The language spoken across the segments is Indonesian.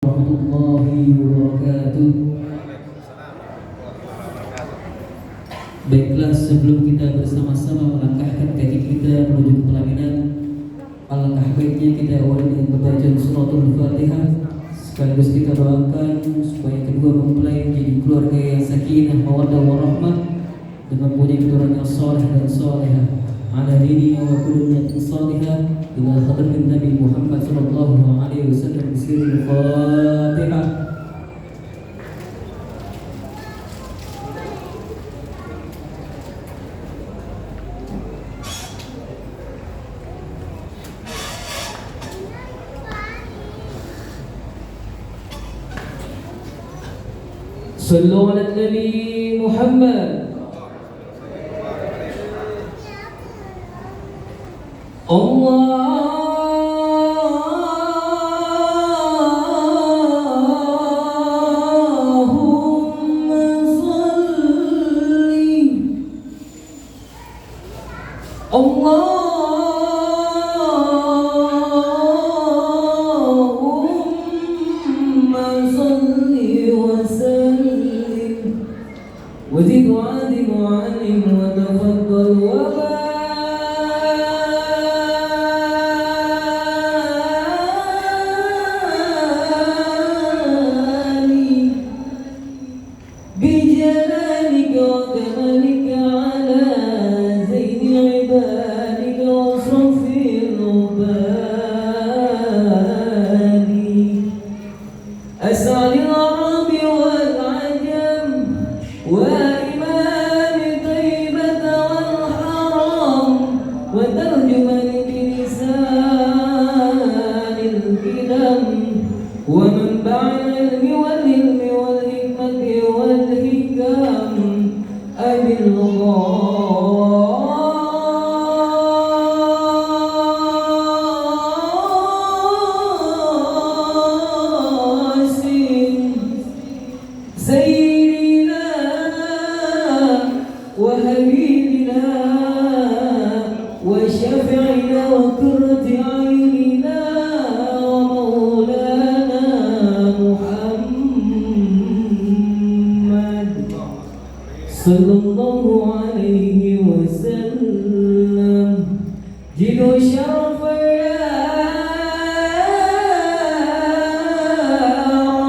Warahmatullahi wabarakatuh. Baiklah, sebelum kita bersama-sama melangkahkan kaki kita menuju ke pelaminan, alangkah baiknya kita awali dengan bacaan suratul Fatihah. Sekaligus kita doakan supaya kedua mempelai menjadi keluarga yang sakinah, mawaddah warahmah, dengan mempunyai keturunan yang saleh dan salehah. Ala dini wa kullu niyatin salihah ila hadratin Nabi Muhammad sallallahu alaihi wasallam. Bismillahirrahmanirrahim. Fatihah. Sallu ala Nabi Muhammad. Allahumma salli. Allahumma salli wa sallim wa zid wa adim wa alim wa tafaddal wa بجلالك وكمالك على زين عبادك وصرف الربان أسعد العرب والعجم وإمام طيبة والحرم وترجمن بلسان الكلم ومنبع العلم والعلم والحكمة والحكم أبي القاسم سيدنا وحبيبنا وشفيعنا وقرة عيننا ومولانا محمد صلى الله عليه وسلم. جدوا شرف يا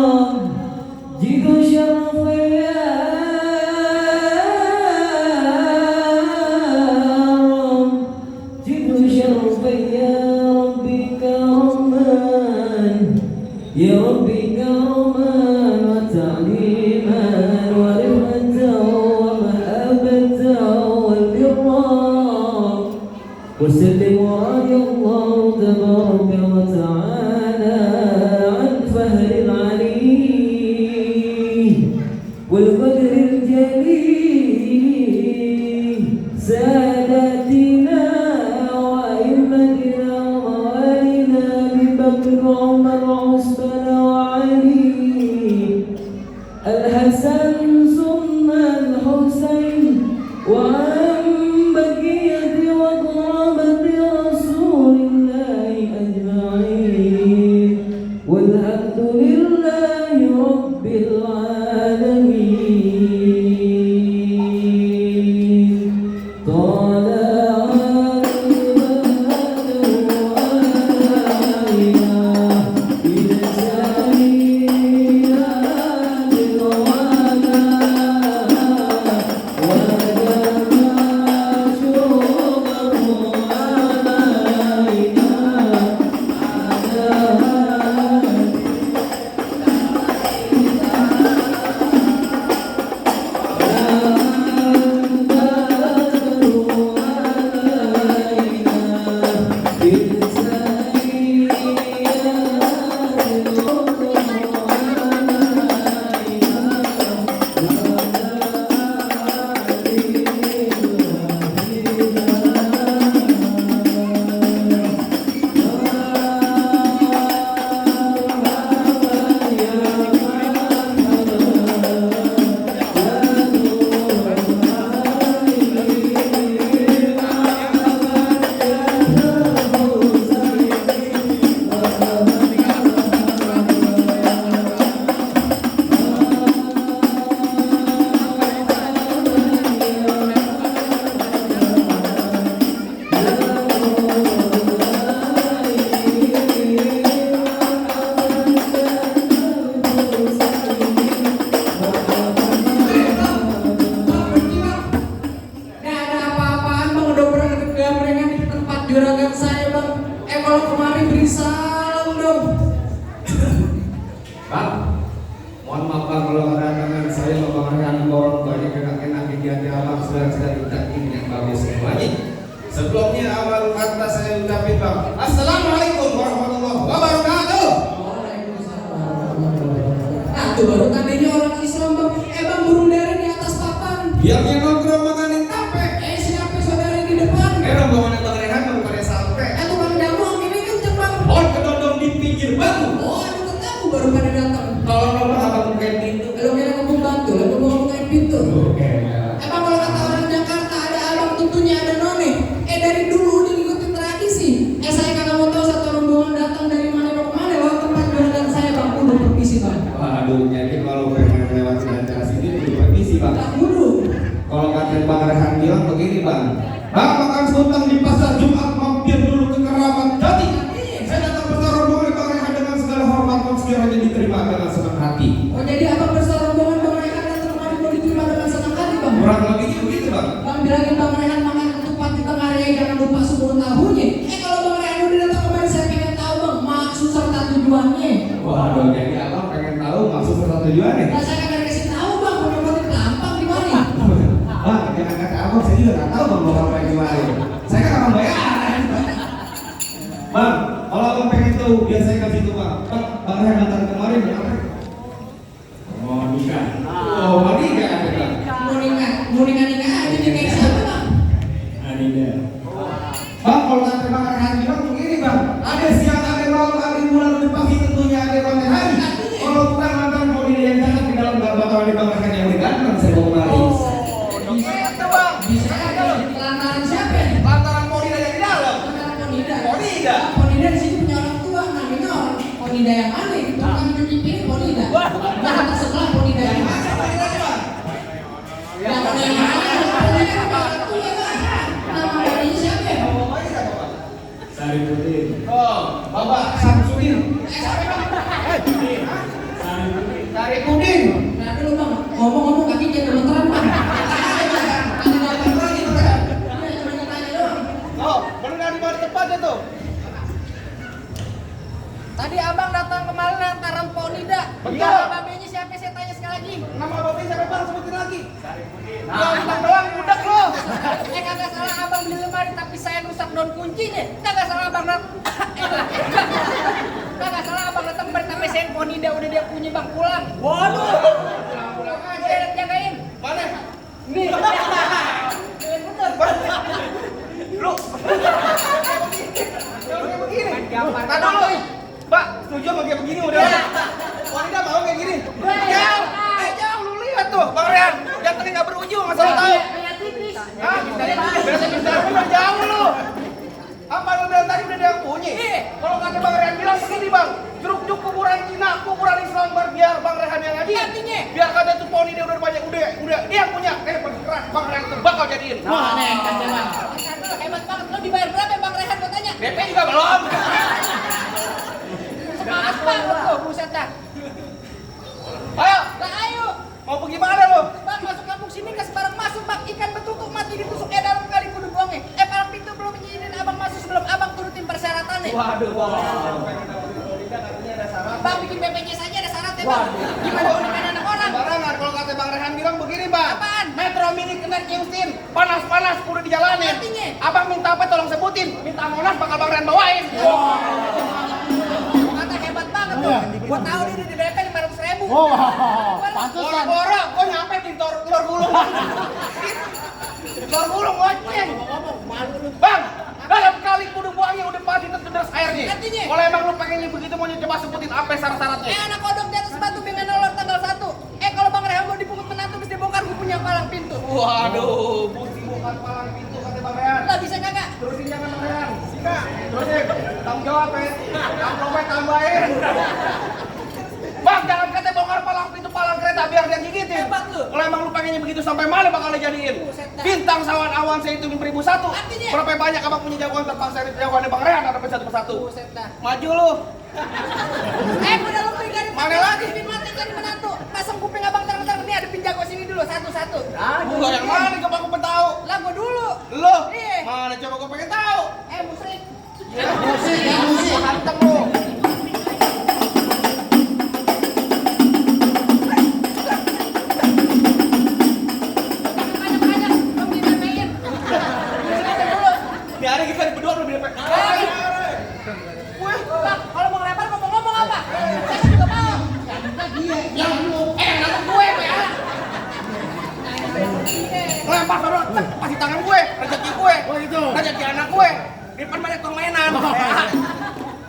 رب، جدوا شرف يا رب، جدوا شرف يا ربي كرمان، يا ربي كرمان وتعليما ورحمة ومهابة والبرام. وسلم ورضي الله تبارك وتعالى عن فهر العلي والقدر الجليل ساداتنا وأئمتنا وموالينا أبي بكر وعمر وعثمان وعلي الحسن ثم الحسين وعن بقية وقرابة رسول الله أجمعين والحمد لله رب العالمين. طلع البدر علينا بلساننا بالغنى Bang, mohon maaf bang kalau kedatangan saya membawakan borong banyak enak-enak di hati abang sudah diucapin yang bagus semuanya. Sebelumnya awal kata saya ucapin bang, Assalamualaikum warahmatullahi wabarakatuh. Ah, tuh baru tadinya orang Islam bang, bang burung dari di atas papan. Biarnya nongkrong makanin tape. Siapa saudara di depan? Rombongan yang Rehan baru pada sampai. Tukang jamu ini kenceng bang. Oh, kedondong di pinggir batu. Oh, aduh ketemu baru pada datang. Tolong dong abang bukain pintu. Lo kira ngomong bantu, lo mau bukain pintu. Oke. Emang kalau kata orang Jakarta ada abang tentunya ada none. Dari dulu udah ngikutin tradisi. Saya kagak mau tahu satu rombongan datang dari mana mau kemana. Wah tempat jualan saya bang, udah permisi bang. Waduh, jadi kalau pengen lewat acara sini perlu permisi bang. Tak dulu. Kalau kata Bang Rehan bilang begini bang, bang makan sotang di pasar Jumat mampir dulu ke Keramat Jati. Saya datang bersama rombongan Bang Rehan dengan segala hormat dan sekiranya diterima dengan senang hati. Oh jadi abang bersama rombongan bang Rehan datang kemari mau diterima dengan senang hati bang. Kurang lebihnya begitu bang. Bang bilangin bang Rehan makan ketupat di tengah area jangan lupa sumur tahunya. Kalau bang Rehan udah datang kemari saya pengen tahu bang maksud serta tujuannya. Waduh, jadi abang pengen tahu maksud serta tujuannya. Nah saya kagak dikasih tahu bang, mau dapetin gampang di mana? Bang, jangan kata abang, saya juga nggak tahu bang mau ngapain kemarin. Saya kan abang bayaran. Bang, kalau abang pengen tahu, biar saya kasih tuh bang. Bang Rehan datang kemarin ngapain? Mau nikah. Oh, mau nikah kan bang? Mau nikah aja nih kayak siapa bang? Bang, kalau kata Bang Rehan bilang begini bang, ada siang, ada malam, ada bulan, ada pagi, tentunya ada konten hari. Kalau bukan mantan mau yang datang di dalam batu ada Bang Rehan yang diganteng, saya mau kemari. Bisa bang, bisa ada lantaran siapa? Lantaran Ponida yang di dalam. Lantaran Ponida. Ponida. Ponida di sini punya orang tua, namanya orang Ponida yang mana? Bukan cuci piring Ponida. Nah, kata sebelah Ponida yang mana? Yang mana? Ponida kan orang tua bang. Nama Ponida siapa ya? Saripudin. Oh, Bapak Samsudin. Siapa bang? Saripudin. Nah dulu bang, ngomong-ngomong kaki jangan gemeteran bang. Oh, benar di mana tempatnya tuh? Tadi abang datang kemarin lantaran Ponida. Betul. Babenya siapa saya tanya sekali lagi. Nama bapaknya siapa bang? Sebutin lagi. Nah, abang doang udah lo. Kagak salah abang beli lemari tapi saya rusak daun kuncinya. Kagak salah abang kagak salah abang datang kemarin tapi saya Ponida udah dia punya bang pulang. Waduh. Pulang aja jagain. Mana? Nih. Lu. Kayak begini. Tadi dulu. Pak, setuju sama kayak begini udah. Wanita mau kayak gini. Jauh lu lihat tuh, Bang Rehan. Yang tadi nggak berujung, nggak salah tahu. Kayak tipis. Hah? Biasa udah jauh lu. Apa lu dari tadi udah ada yang punya? Kalau kata Bang Rehan bilang begini bang, jeruk kuburan Cina, kuburan Islam biar Bang Rehan yang ngaji. Artinya? Biar kata itu poni dia udah banyak, udah dia yang punya. Bergerak Bang Rehan itu bakal jadiin. Wah, nekat ya bang. Hebat banget. Lo dibayar berapa bang Rehan gue tanya? DP juga belum. Semangat banget lo, buset dah. Ayo, Lah ayo. mau pergi mana lu? Bang masuk kampung sini nggak sembarang masuk bang. Ikan betutuk mati ditusuknya dalam kali kudu buangnya. Palang pintu belum izinin abang masuk sebelum abang turutin persyaratannya. Waduh, pengen tahu di Florida katanya ada syarat. Bang bikin BPJS aja ada syaratnya bang. Gimana mau nikahin anak orang? Sembarangan kalau kata Bang Rehan bilang begini bang. Apaan? Metro Mini kena Kingston, panas-panas udah dijalanin. Artinya? Abang minta apa tolong sebutin. Minta Monas bakal Bang Rehan bawain. Kata hebat banget tuh. Gua tahu dia di DP 500.000. Pantesan. Boro, kok nyampe di telur gulung. Telur gulung goceng. Bang, dalam kali kudu buangnya udah pasti terderas airnya. Artinya? Kalau emang lu pengennya begitu mau coba sebutin apa syarat-syaratnya. Anak kodok di atas batu pengen nolor tanggal 1. Kalau Bang Rehan mau dipungut menantu mesti bongkar gue punya palang pintu. Waduh, mesti bukan palang pintu kata Bang Rehan. Lah bisa kagak? Terusin jangan Bang Rehan. Sika, terusin. Tanggung jawab ya. Amplopnya tambahin. Bang, jangan kata bongkar palang pintu palang kereta biar dia gigitin. Hebat lu. Kalau emang lu pengennya begitu sampai mana bakal dijadiin? Buset dah. Bintang sawan awan saya itu 1001. Artinya? Berapa banyak abang punya jagoan terbang dari jagoannya Bang Rehan ada satu persatu. Buset dah. Maju lu. Udah lu beli garis Mana lagi? mati jadi menantu. Pasang kuping abang terang-terang nih ada pinjago sini dulu satu-satu. Gua yang mana coba aku pengen tahu. Lah gua dulu. Lu? Iya. Mana coba gua pengen tahu. Musrik. Musik. Hantem lu. rezeki gue. Oh, itu. Rezeki anak gue. Di depan banyak tukang mainan.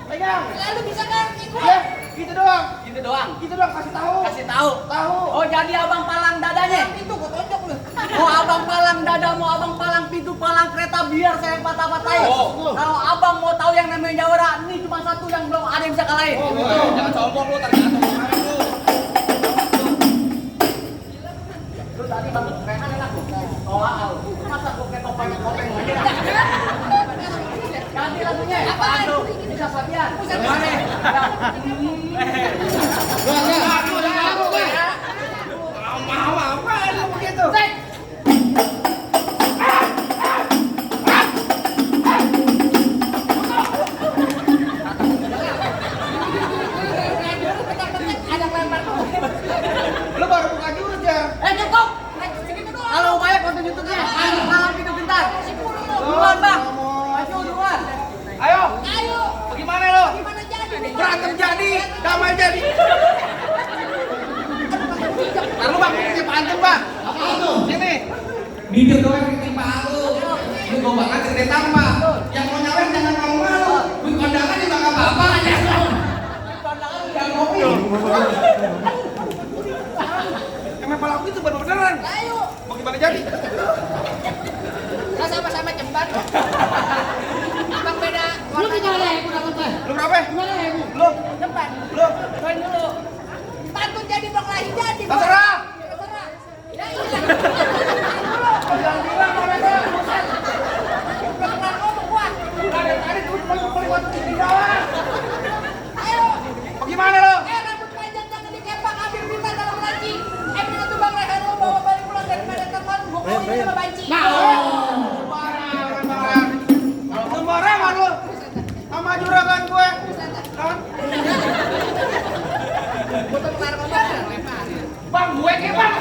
Pegang. Lalu bisa kan ikut? Ya, gitu doang. Gitu doang. Gitu doang kasih tahu. Kasih tahu. Tahu. Oh, jadi abang palang dadanya. Itu gua tonjok lu. Mau abang palang dada, mau abang palang pintu, palang kereta, biar saya yang patah-patahin. Oh. Kalau abang mau tahu yang namanya Jawara, ini cuma satu yang belum ada yang bisa kalahin. Oh, betul. Jangan sombong lu tadi atau kemarin lu. Lu tadi banget preman enak lu. Soal, masa gua kayak topeng-topeng aja. Ganti lagunya. Apaan? Tuh? Bisa Fabian. Pusat Mana? Aduh, aku gue. Mau apaan lu begitu? Ada lempar tuh. Lu baru buka jurus ya? Cukup. Segitu doang. Kalau upaya konten YouTube-nya, palang pintu pintar. Duluan, Bang. Maju duluan. Ayo, Ayo. bagaimana lo? Gimana jadi nih? Berantem jadi, damai jadi. Taruh bang, ini pantun bang. Apa itu? Sini. Bibir doang ketimpa lu. Lu gua banget gede tambah. Yang mau nyawet jangan mau malu. Lu kondangan juga gak apa-apa. Jangan ngopi. Emang pelaku itu bener-beneran. Ayo. Mau gimana jadi? Kita sama-sama cembar. Bang beda. Lu gimana ya, udah apa? Lu berapa? Gimana ya, Bu? Lu, Cepat. lu. Poin dulu. Pantun jadi bang lahi jadi. Bang. Terserah. Terserah. Ya iya. Bilang-bilang mereka. Pernah ngomong gua. Tadi tuh pelewat di bawah. Ayo. Bagaimana lo? Rambut panjang jangan dikepak, ambil bita dalam laci. Dengan tuh bang leher lo bawa balik pulang daripada teman. Gua kawin sama banci. Sembarangan lu sama juragan gue. Hah? Gua tukar ngomong lempar. Bang gue ke bang.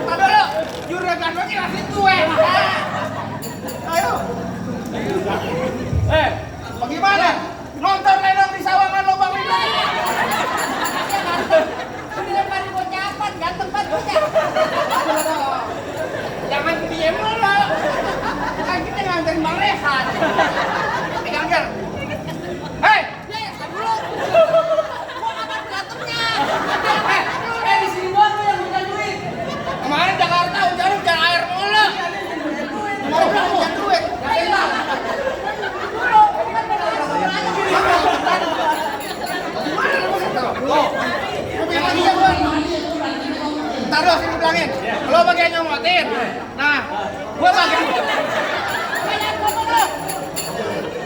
Aduh, juragan gue kasih gue. Ayo. Bagaimana? Nonton lenong di sawangan lubang ini. Dilempar di bocah apaan, ganteng banget bocah. Jangan diem dulu. Kan kita nganterin Bang Rehan. Pegang ger. Hei, Tar dulu. Gua kapan berantemnya? Di sini doang lu yang minta duit. kemarin Jakarta hujan air mulu. Kemarin hujan duit. Taruh sini bilangin. Lo bagian nyomotin. Nah, gua bagian. Banyak ngomong lo.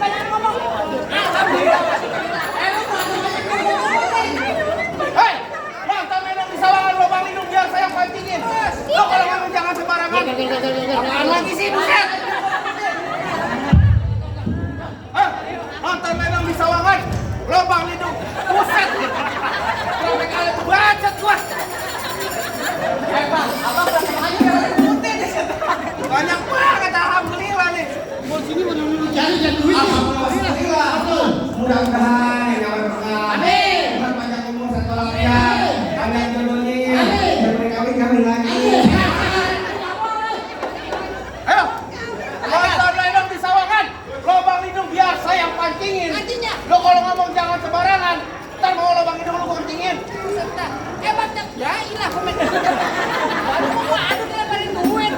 Banyak ngomong. Alhamdulillah. Hei, nonton lenong di sawangan lubang lindung biar saya pancingin. Lo kalau ngomong jangan sembarangan. Apaan lagi sih, buset? Hah? Nonton lenong di sawangan lubang lindung. Buset. Sampai kali bacot gua. Bang, abang berasa aja yang putih di situ. Banyak banget alhamdulillah nih. Mau sini mau dulu cari dan duit. Alhamdulillah. Mudah-mudahan yang berkah. Amin. Tuhan panjang umur satu lafiat. Amin jodohnya. Berkawin-kawin lagi. Ayo. Nonton lenong di sawangan. Lubang lindung biar saya yang pancingin. Pancingnya. Lo kalau ngomong jangan sembarangan. Ntar mau lubang lindung lu pancingin. Sebentar. Bang, ya ilah komen. Baru gua aduh dilemparin duit.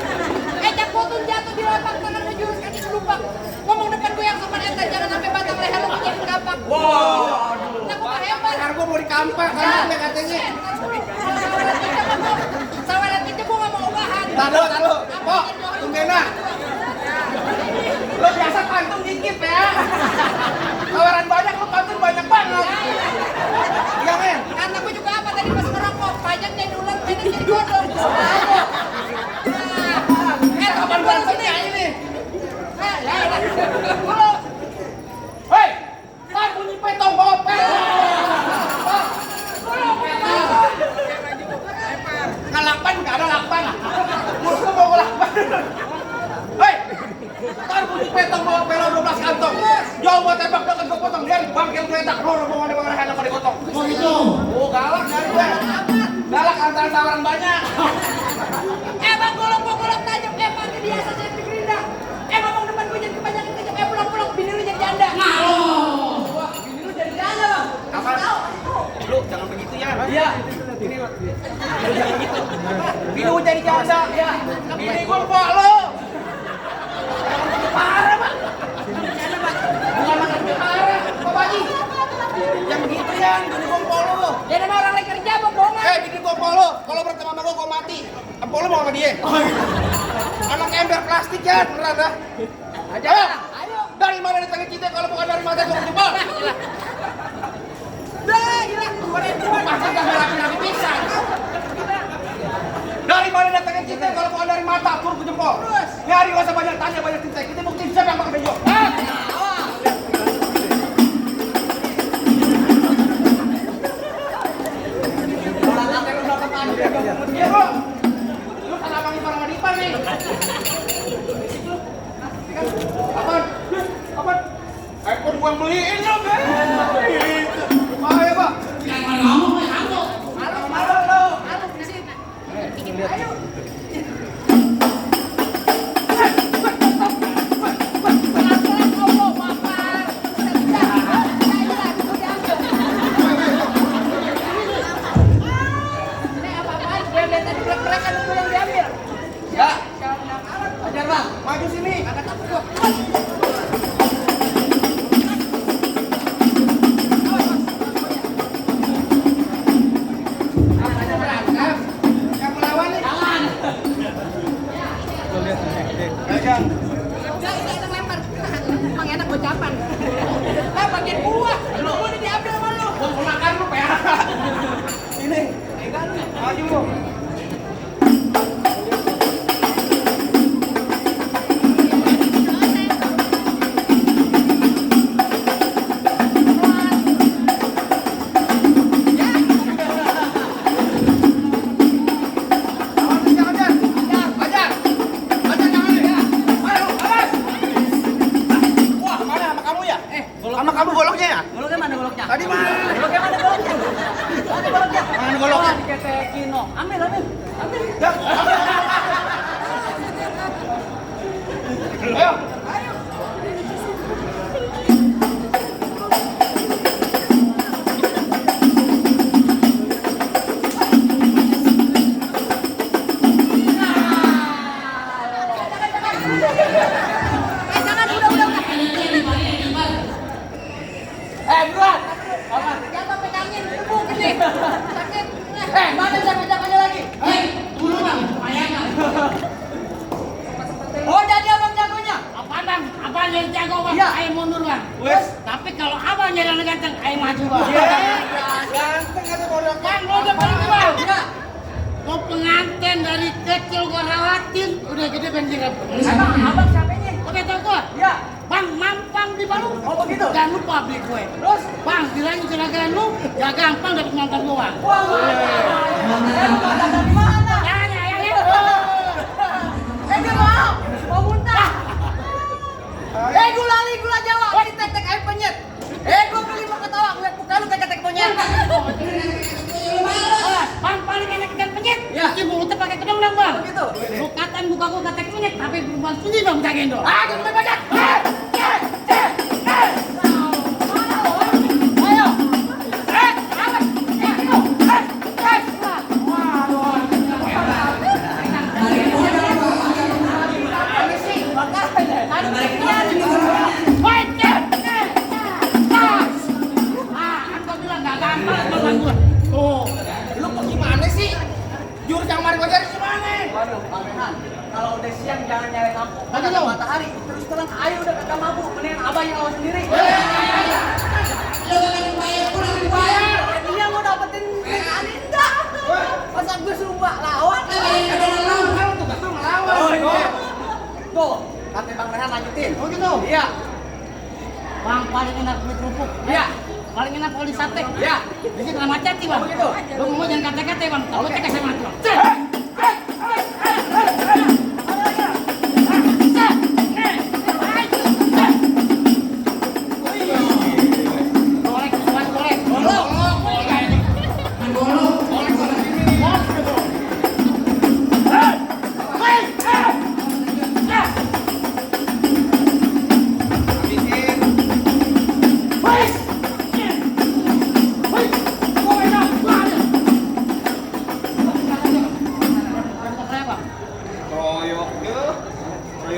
Jak potong jatuh di lapak tangan ngejurus kaki kelupak. Ngomong depan gue yang sopan enta jangan sampai batang leher lu menjadi gampang. Wow. Nah, gua hebat. Ntar gua mau dikampak kan katanya. Sawalan kita gua enggak mau ubahan. Taruh. Pok, tunggena. Lo biasa pantun dikit ya. Tawaran banyak, lo pantun banyak banget. Iya men. Karena gue juga apa tadi pas ngerokok, pajak jadi ular, pendek jadi godong. Kapan berantemnya ini? Halo. Hei, kan bunyi petong bawa petong. Nggak lakban, nggak ada lakban. Musuh mau lakban. Hei, Ntar bunyi petang bawa pelo 12 kantong. Jauh buat tembak dekat gue potong. Dia bangkil geletak. Lo rombongan di bawah apa digotong. Oh gitu. Oh galak dari gue. Galak antara tawaran banyak. Bang golok tajam, mati biasa saya di gerinda. Bang depan gue jadi kebanyakan kejam, pulang bini lu jadi janda. Wah, bini lu jadi janda bang. Kapan? Lu jangan begitu ya. Iya. Bini lu jangan gitu. Bini lu jadi janda. Iya. Bini gue lupa lo. Parah bang. Bukan makan parah, Pak Baji. Yang begitu ya, bini gue lupa lo. Jadi sama orang lagi kerja bohongan. Bini gue lupa lo. Kalau bertemu sama gue mati. Empol lo mau sama dia? Anak ember plastik ya, beneran dah. Ayo. Dari mana datangnya cinta kalau bukan dari mata gue jempol? Dah, gila. Masa gak rapi-rapi pisan? Dari mana datangnya cinta kalau bukan dari mata turun ke jempol? Nyari gak usah banyak tanya, banyak cinta. Kita buktiin siapa yang pakai bejo. Iya bro, lu kan abangin para madipan nih. Apaan? iPhone gua beliin lo, Ben. Bahaya, Pak. Jangan ngomong ya, kamu. Malu lo. Ayo. Ya. Ajar bang, maju sini. Agak takut gua. Yang melawan nih. Jangan. Ini enak lempar. Emang enak gocapan. Bagian gua. Lu udah diambil sama lu. Gua mau makan lu, Pak. Ini. Maju lu. Sama kamu goloknya ya? Goloknya mana goloknya? Tadi mana? Goloknya mana goloknya? Mana goloknya? Mana goloknya? Diketekin no. Ambil. Ya. Ayo. Jangan, udah. Buruan. Jatuh pegangin, gebuk ini. Sakit. Mana jago-jagonya lagi? Tunggu bang, bayangan. Oh, jadi abang jagonya? Apaan bang? Apaan yang jago bang? Iya. Ayo mundur bang. Wes. Tapi kalau abang jalan ganteng, ayo maju bang. Ganteng kata bodoh. Bang, lo udah paling bang. Iya. Lo pengantin dari kecil gua rawatin, udah gede banjir. Abang siapanya? Oke tau gua? Iya. Bang, mampang di Bandung. Oh, begitu? Jangan lupa beli kue. Terus? Bang, bilangin juragan lu, gak gampang dapet mantan gua. Wah, mana? Dari mana? Ya. Dia mau muntah. Gula Jawa, ini tek-tek air penyet. Gua beli mau ketawa, ngeliat muka lu tek-tek monyet. Bang, paling enak ikan penyet. Ya. Cuci mulutnya pakai kedong bang. Begitu. Lu katain buka gua kata penyet, tapi berubah sini dong jagain dong. Jangan main banyak. Ayo. Lu kok gimana sih? Jurus yang mari gua cari gimana? Waduh, Pak Rehan, kalau udah siang jangan nyari lampu. Kan ada matahari. Terus terang ayo udah kagak mabuk, mendingan abang yang lawan sendiri. Dia mau dapetin Aninda. Masa gue sumpah lawan? Kalau tugas lu ngelawan. Tuh, kata Bang Rehan lanjutin. Oh gitu. Iya. Bang, paling enak kulit kerupuk. Iya. Paling enak kalau di sate. Iya. Di sini nama cati bang. Oh, begitu. Lu ngomong jangan kata-kata bang. Takutnya kasih mati bang.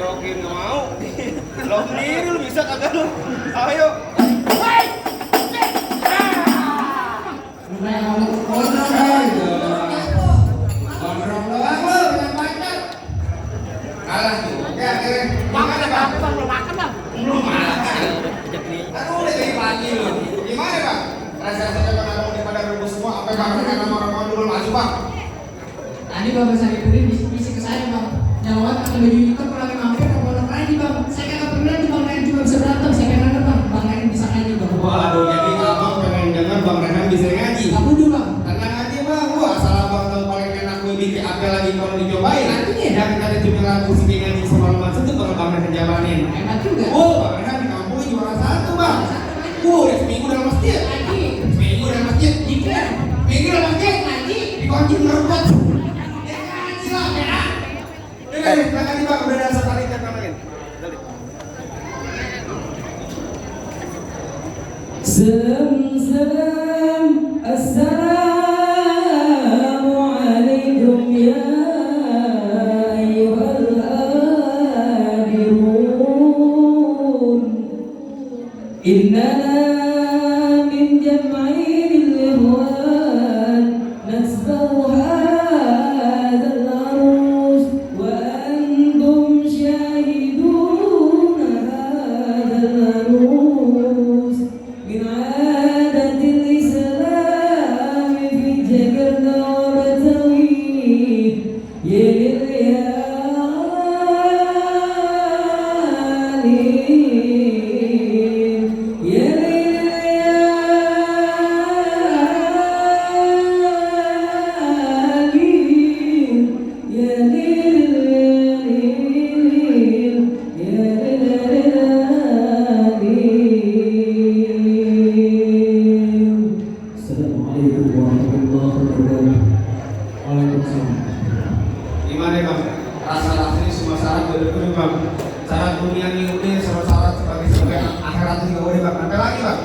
Rokin nggak mau. Lo sendiri lu bisa kagak lu? Ayo. Hei! Gondrong doang lu, yang pacar. Kalah tuh. Oke, akhirnya. Makan ya bang, belum makan bang. Belum makan. Aduh, udah dari pagi lu. Gimana, Bang? Rasa-rasa coba ngomong daripada rebus semua, apa Bang? Karena orang-orang dulu maju, Bang. Tadi Bapak Sari Puri bisik ke saya bang, jawab pakai baju hitam kalau lagi mampir ke Pondok Ranji bang. Saya kagak pernah tuh Bang Ranji cuma bisa berantem, saya pengen denger bang, Bang Ranji bisa ngaji bang. Waduh, jadi abang pengen denger Bang Rehan bisa ngaji. Gak bodoh bang. Tenang aja Bang, gua asal abang tahu paling enak gue bikin apa lagi kalau dicobain. Artinya? Dan kita ada cumi lagu sih ngaji semalaman itu kalau Bang Rehan jalanin. Hebat juga. Oh, Bang Rehan di kampung juara 1 Bang. Udah seminggu dalam masjid. Ngaji. Seminggu dalam masjid. Jika. Seminggu dalam masjid. Ngaji. Dikunci merebut. Ya ngaji lah, ya. Ini, ngaji Bang, udah ada sekali kan kemarin. Salam, assalamualaikum ya ayyuhal hadirun. Innana min jam'in al-ikhwan nasbahu hadzal arus wa antum syahidun hadzal arus min 'adatil Islam fi Jakarta wa Betawi ya Assalamualaikum warahmatullahi wabarakatuh. Waalaikumsalam. Gimana Bang? Rasa ini semua syarat bener-bener Bang. Syarat dunia ini udah, syarat sebagai akhirat juga udah Bang. Apa lagi Bang?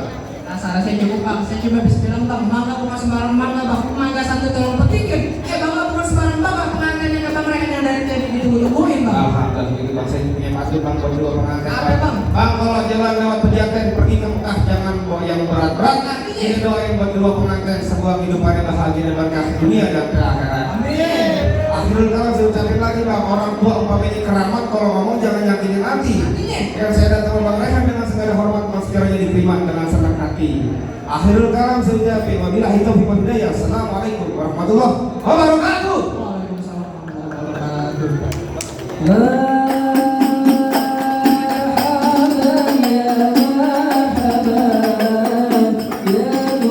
Saya cukup bang, saya cuma bisa bilang bang, mangga bukan sembarang mangga bang, mangga satu tolong petikkan. Bangga bukan sembarang bangga, pengantinnya ke bang mereka yang dari tadi ditunggu-tungguin bang. Alhamdulillah gitu Bang, saya punya pasti Bang buat dua pengantin. Apa, Bang? Bang, kalau jalan lewat pejaten pergi ke Mekah jangan bawa yang berat-berat. Artinya? Ini doain buat dua pengantin sebuah kehidupan yang bahagia dan berkah dunia dan ke akhirat. Amin. Akhirul kalam saya ucapin lagi Bang, orang tua umpamanya keramat kalau ngomong jangan nyakitin hati. Artinya? Yang saya datang ke Bang Rehan dengan segala hormat mas kiranya diterima dengan senang hati. Akhirul kalam saya ucapin wabillahi taufiq wal hidayah. Assalamualaikum warahmatullahi wabarakatuh.